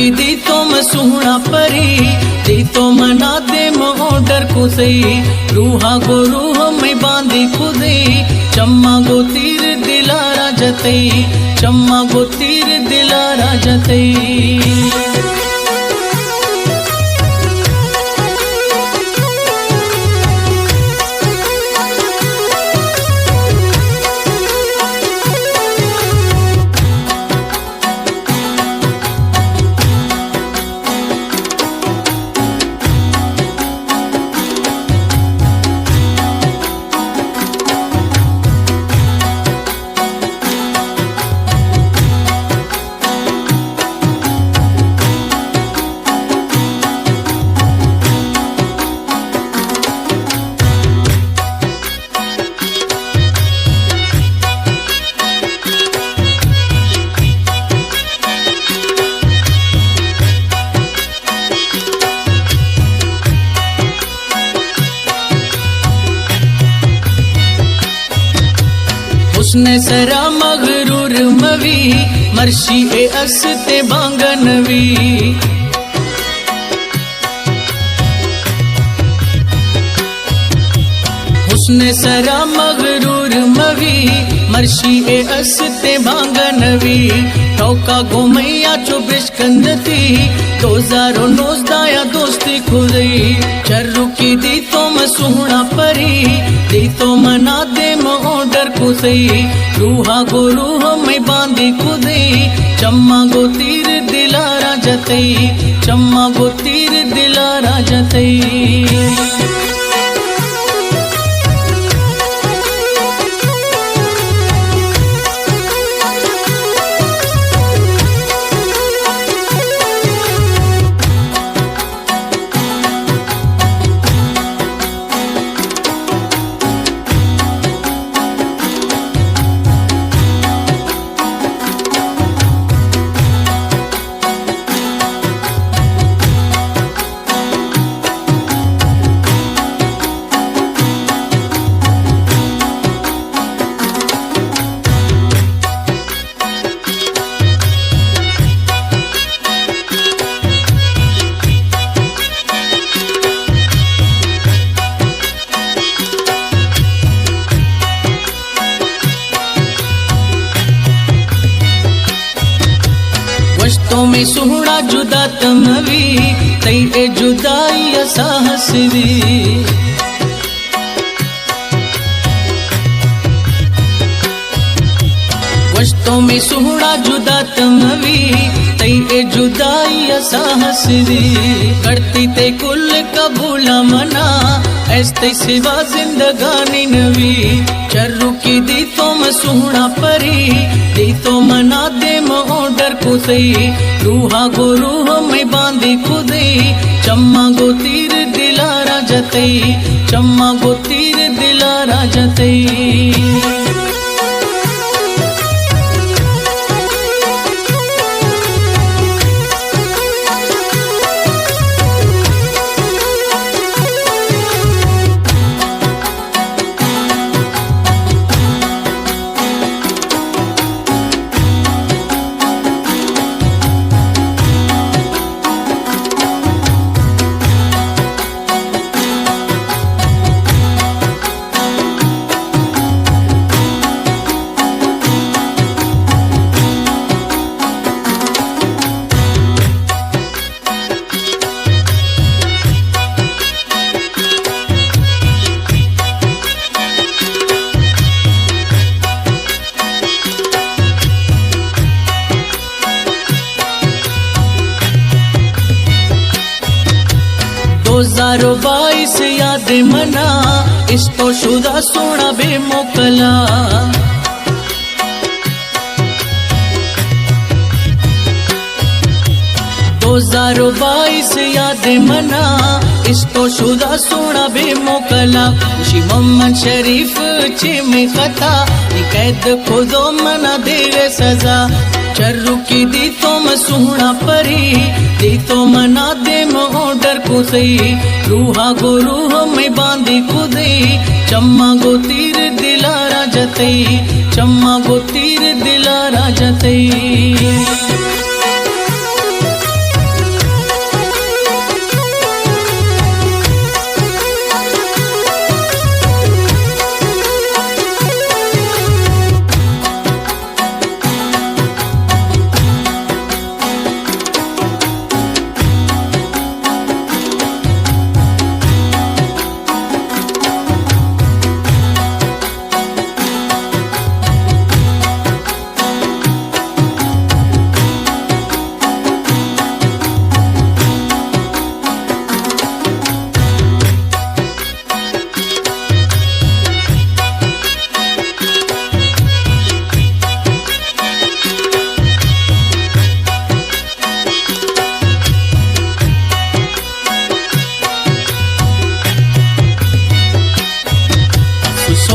की दी तो मैं सुहना परी दी तो मना दे ऑर्डर को सही रूहा को रूह में बांधी खुदे चम्मा गो तीर दिलारा जतई चम्मा गो तीर दिलारा जतई। उसने सरा मगरूर मवी मर्शी ए अस्ते बांगनवी उसने सरा मगरूर मवी मर्शी ए अस्ते बांगनवी ठोका घुमैया चुबिश कंदती 2009 दाया दोस्ती खुदी चर्रू की दी तो मैं सुहना परी दी तो मना दे ऑर्डर को सही रूहा गो रूह में बांधी खुदे चम्मा गो तीर दिलारा जतई चम्मा गो तीर दिलारा जतई। वस्तों में सुहड़ा जुदा तमवी तई ए जुदाई असा हसदी वस्तों में सुहड़ा जुदा तमवी तई ए जुदाई असा हसदी करती ते कुल कबूला मना ऐसे सिवा जिंदगानी नवी चर्रू की दी तो मैं सुहना परी दी तो मना दे ऑर्डर को सही रूहा गो रूह में बांधी खुदे चम्मा गो तीर दिलारा जतई चम्मा गो तीर दिलारा जतई। हजारों 22 याद मना इस तो शुदा सोना बेमोकला 2022 याद मना इस तो शुदा सोना बेमोकला खुशी मोहम्मद शरीफ चे में खता कैद खुदो मना देवे सजा चर्रू की दी तो मैं सुहना परी दी तो मना दे ऑर्डर को सही रूहा गो रूह में बांधी खुदे चम्मा गो तीर दिलारा जतई चम्मा गो तीर दिलारा जतई।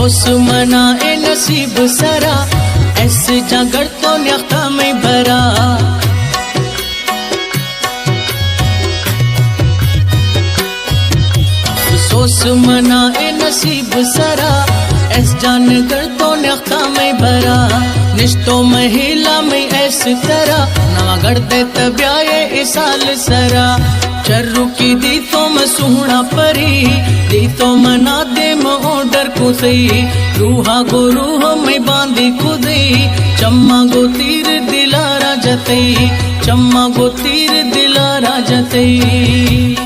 अफसोस मना ए नसीब सरा ऐसे जागर तो न्याख्ता में भरा अफसोस मना ए नसीब सरा ऐस जानगर तो न्याख्ता में भरा निश्तो महिला में ऐस तरह नवा गढ़ते तब्याए इसाल सरा चर्रू की दी तो मसूड़ा परी दी तो मना दे मोडर को सही रूहा गो रूह में बांधी खुदी चम्मा गो तीर दिलारा जतई चम्मा गो तीर दिलारा जतई।